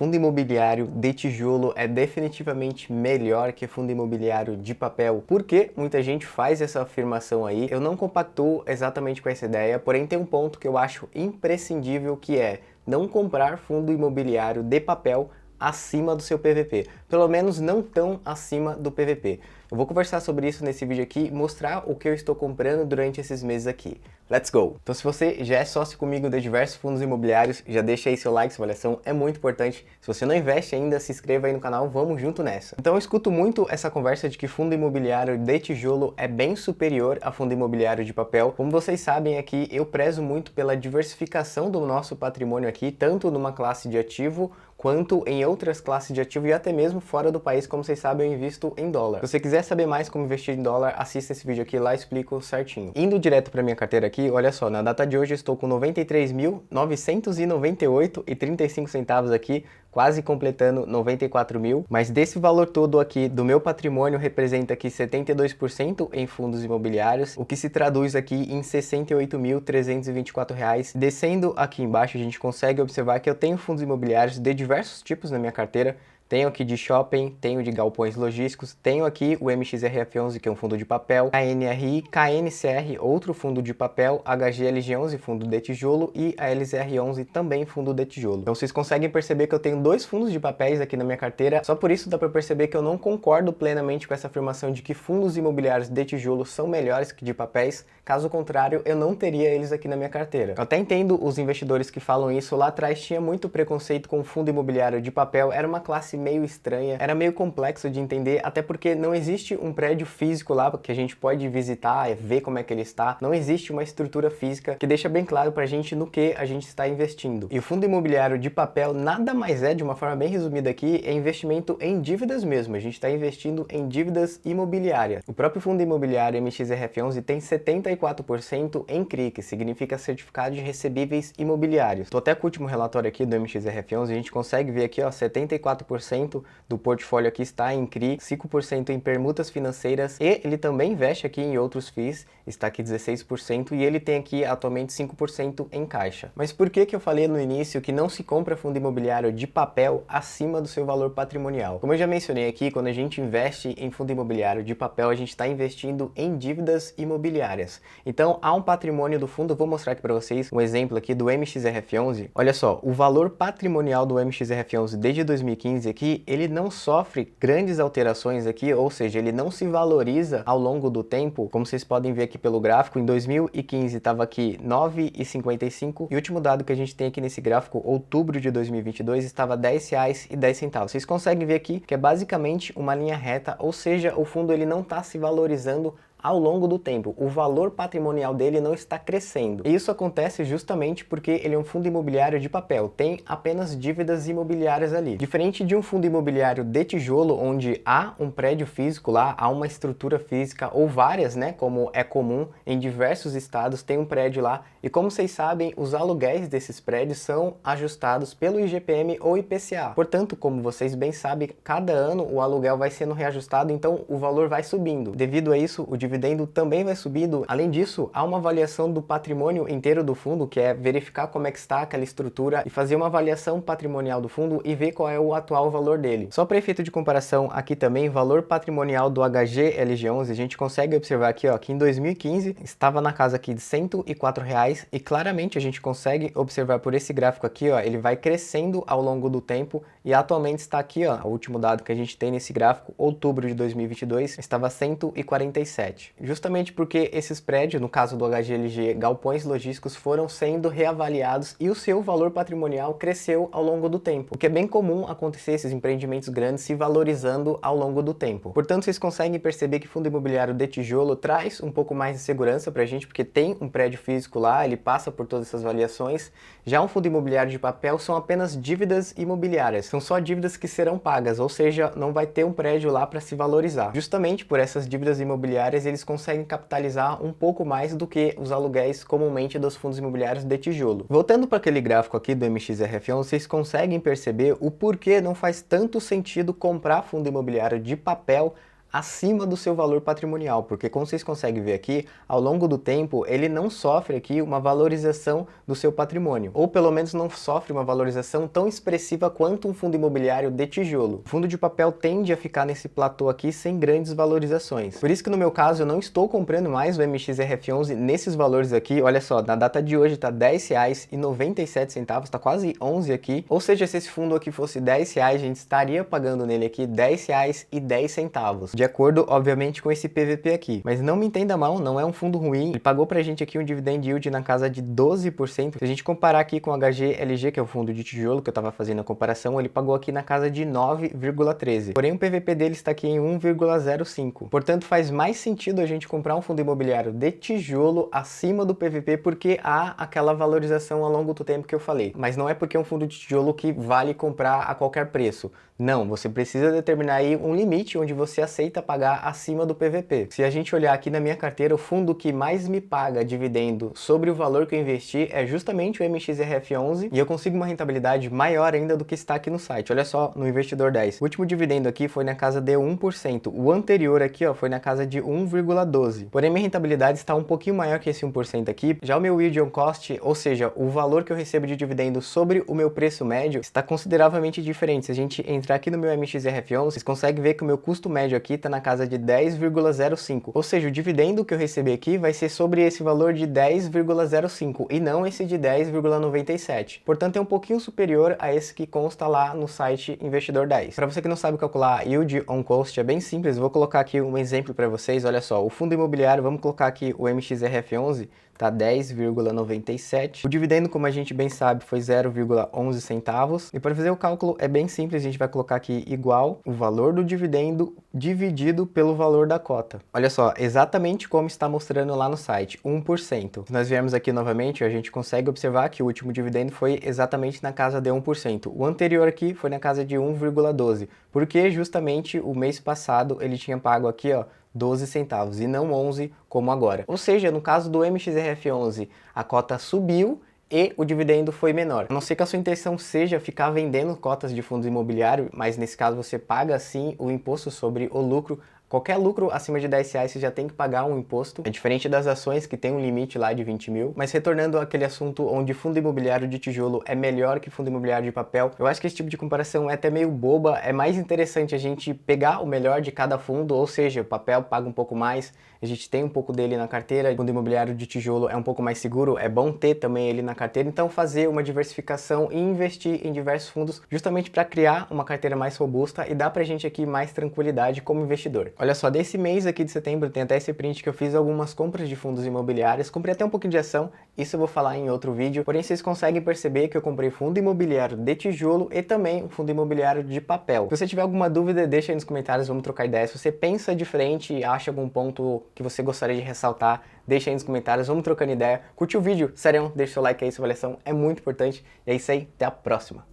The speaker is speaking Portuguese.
fundo imobiliário de tijolo é definitivamente melhor que fundo imobiliário de papel. Por que muita gente faz essa afirmação aí? Eu não compactuo exatamente com essa ideia, porém tem um ponto que eu acho imprescindível, que é não comprar fundo imobiliário de papel acima do seu PVP, pelo menos não tão acima do PVP. Eu vou conversar sobre isso nesse vídeo aqui e mostrar o que eu estou comprando durante esses meses aqui. Let's go! Então se você já é sócio comigo de diversos fundos imobiliários, já deixa aí seu like, sua avaliação, é muito importante. Se você não investe ainda, se inscreva aí no canal, vamos junto nessa. Então eu escuto muito essa conversa de que fundo imobiliário de tijolo é bem superior a fundo imobiliário de papel. Como vocês sabem aqui, eu prezo muito pela diversificação do nosso patrimônio aqui, tanto numa classe de ativo, quanto em outras classes de ativo e até mesmo fora do país. Como vocês sabem, eu invisto em dólar. Se você quiser saber mais como investir em dólar, assista esse vídeo aqui, lá eu explico certinho. Indo direto para minha carteira aqui, olha só, na data de hoje eu estou com 93.998,35 centavos aqui, quase completando 94 mil, mas desse valor todo aqui do meu patrimônio representa aqui 72% em fundos imobiliários, o que se traduz aqui em R$ 68.324. Descendo aqui embaixo, a gente consegue observar que eu tenho fundos imobiliários de diversos tipos na minha carteira. Tenho aqui de shopping, tenho de galpões logísticos, tenho aqui o MXRF11, que é um fundo de papel, KNRI, KNCR, outro fundo de papel, HGLG11, fundo de tijolo, e a LZR11, também fundo de tijolo. Então vocês conseguem perceber que eu tenho dois fundos de papéis aqui na minha carteira, só por isso dá para perceber que eu não concordo plenamente com essa afirmação de que fundos imobiliários de tijolo são melhores que de papéis. Caso contrário, eu não teria eles aqui na minha carteira. Eu até entendo os investidores que falam isso. Lá atrás tinha muito preconceito com o fundo imobiliário de papel, era uma classe meio estranha, era meio complexo de entender, até porque não existe um prédio físico lá que a gente pode visitar e ver como é que ele está, não existe uma estrutura física que deixa bem claro pra gente no que a gente está investindo. E o fundo imobiliário de papel nada mais é, de uma forma bem resumida aqui, é investimento em dívidas mesmo, a gente está investindo em dívidas imobiliárias. O próprio fundo imobiliário MXRF11 tem 74% em CRI, que significa Certificado de Recebíveis Imobiliários. Tô até com o último relatório aqui do MXRF11, a gente consegue ver aqui, ó, 74% do portfólio aqui está em CRI, 5% em permutas financeiras, e ele também investe aqui em outros FIIs, está aqui 16%, e ele tem aqui atualmente 5% em caixa. Mas por que eu falei no início que não se compra fundo imobiliário de papel acima do seu valor patrimonial? Como eu já mencionei aqui, quando a gente investe em fundo imobiliário de papel, a gente está investindo em dívidas imobiliárias. Então há um patrimônio do fundo, eu vou mostrar aqui para vocês um exemplo aqui do MXRF11. Olha só, o valor patrimonial do MXRF11 desde 2015 aqui, ele não sofre grandes alterações aqui, ou seja, ele não se valoriza ao longo do tempo. Como vocês podem ver aqui pelo gráfico, em 2015 estava aqui 9,55 e o último dado que a gente tem aqui nesse gráfico, outubro de 2022, estava R$10,10. Vocês conseguem ver aqui que é basicamente uma linha reta, ou seja, o fundo ele não está se valorizando ao longo do tempo, o valor patrimonial dele não está crescendo. E isso acontece justamente porque ele é um fundo imobiliário de papel, tem apenas dívidas imobiliárias ali. Diferente de um fundo imobiliário de tijolo, onde há um prédio físico lá, há uma estrutura física, ou várias, né, como é comum em diversos estados, tem um prédio lá, e como vocês sabem, os aluguéis desses prédios são ajustados pelo IGPM ou IPCA. Portanto, como vocês bem sabem, cada ano o aluguel vai sendo reajustado, então o valor vai subindo. Devido a isso, o dividendo também vai subindo. Além disso, há uma avaliação do patrimônio inteiro do fundo, que é verificar como é que está aquela estrutura e fazer uma avaliação patrimonial do fundo e ver qual é o atual valor dele. Só para efeito de comparação, aqui também, valor patrimonial do HGLG11, a gente consegue observar aqui, ó, que em 2015 estava na casa aqui de R$104, e claramente a gente consegue observar por esse gráfico aqui, ó, ele vai crescendo ao longo do tempo e atualmente está aqui, ó, o último dado que a gente tem nesse gráfico, outubro de 2022, estava 147. Justamente porque esses prédios, no caso do HGLG, galpões logísticos, foram sendo reavaliados e o seu valor patrimonial cresceu ao longo do tempo, o que é bem comum acontecer esses empreendimentos grandes se valorizando ao longo do tempo. Portanto, vocês conseguem perceber que fundo imobiliário de tijolo traz um pouco mais de segurança pra gente, porque tem um prédio físico lá, ele passa por todas essas avaliações. Já um fundo imobiliário de papel são apenas dívidas imobiliárias, são só dívidas que serão pagas, ou seja, não vai ter um prédio lá para se valorizar. Justamente por essas dívidas imobiliárias, eles conseguem capitalizar um pouco mais do que os aluguéis comumente dos fundos imobiliários de tijolo. Voltando para aquele gráfico aqui do MXRF11, vocês conseguem perceber o porquê não faz tanto sentido comprar fundo imobiliário de papel acima do seu valor patrimonial, porque como vocês conseguem ver aqui, ao longo do tempo ele não sofre aqui uma valorização do seu patrimônio, ou pelo menos não sofre uma valorização tão expressiva quanto um fundo imobiliário de tijolo. O fundo de papel tende a ficar nesse platô aqui sem grandes valorizações. Por isso que no meu caso eu não estou comprando mais o MXRF11 nesses valores aqui. Olha só, na data de hoje tá R$10,97, tá quase 11 aqui, ou seja, se esse fundo aqui fosse R$10, a gente estaria pagando nele aqui R$10,10, de acordo, obviamente, com esse PVP aqui. Mas não me entenda mal, não é um fundo ruim. Ele pagou pra gente aqui um dividend yield na casa de 12%. Se a gente comparar aqui com o HGLG, que é o fundo de tijolo que eu tava fazendo a comparação, ele pagou aqui na casa de 9,13. Porém, o PVP dele está aqui em 1,05. Portanto, faz mais sentido a gente comprar um fundo imobiliário de tijolo acima do PVP, porque há aquela valorização ao longo do tempo que eu falei. Mas não é porque é um fundo de tijolo que vale comprar a qualquer preço. Não, você precisa determinar aí um limite onde você aceita pagar acima do PVP. Se a gente olhar aqui na minha carteira, o fundo que mais me paga dividendo sobre o valor que eu investi é justamente o MXRF11, e eu consigo uma rentabilidade maior ainda do que está aqui no site. Olha só, no Investidor 10. O último dividendo aqui foi na casa de 1%. O anterior aqui, ó, foi na casa de 1,12%. Porém, minha rentabilidade está um pouquinho maior que esse 1% aqui. Já o meu yield on cost, ou seja, o valor que eu recebo de dividendo sobre o meu preço médio, está consideravelmente diferente. Se a gente entrar aqui no meu MXRF11, vocês conseguem ver que o meu custo médio aqui está na casa de 10,05. Ou seja, o dividendo que eu receber aqui vai ser sobre esse valor de 10,05 e não esse de 10,97. Portanto, é um pouquinho superior a esse que consta lá no site Investidor 10. Para você que não sabe calcular yield on cost, é bem simples. Eu vou colocar aqui um exemplo para vocês. Olha só, o fundo imobiliário, vamos colocar aqui o MXRF11, tá 10,97. O dividendo, como a gente bem sabe, foi 0,11 centavos. E para fazer o cálculo é bem simples, a gente vai colocar aqui igual o valor do dividendo dividido pelo valor da cota. Olha só, exatamente como está mostrando lá no site, 1%. Se nós viermos aqui novamente, a gente consegue observar que o último dividendo foi exatamente na casa de 1%. O anterior aqui foi na casa de 1,12, porque justamente o mês passado ele tinha pago aqui, ó, 12 centavos e não 11 como agora. Ou seja, no caso do MXRF11, a cota subiu e o dividendo foi menor. A não ser que a sua intenção seja ficar vendendo cotas de fundos imobiliários, mas nesse caso você paga sim o imposto sobre o lucro. Qualquer lucro acima de R$10 você já tem que pagar um imposto. É diferente das ações que tem um limite lá de 20 mil. Mas retornando àquele assunto onde fundo imobiliário de tijolo é melhor que fundo imobiliário de papel, eu acho que esse tipo de comparação é até meio boba. É mais interessante a gente pegar o melhor de cada fundo, ou seja, o papel paga um pouco mais, a gente tem um pouco dele na carteira, o fundo imobiliário de tijolo é um pouco mais seguro, é bom ter também ele na carteira, então fazer uma diversificação e investir em diversos fundos justamente para criar uma carteira mais robusta e dar pra gente aqui mais tranquilidade como investidor. Olha só, desse mês aqui de setembro tem até esse print que eu fiz algumas compras de fundos imobiliários, comprei até um pouquinho de ação, isso eu vou falar em outro vídeo, porém vocês conseguem perceber que eu comprei fundo imobiliário de tijolo e também um fundo imobiliário de papel. Se você tiver alguma dúvida, deixa aí nos comentários, vamos trocar ideias. Se você pensa diferente e acha algum ponto que você gostaria de ressaltar, deixa aí nos comentários, vamos trocando ideia. Curtiu o vídeo? Sério, deixa o seu like aí, sua avaliação é muito importante. E é isso aí, até a próxima!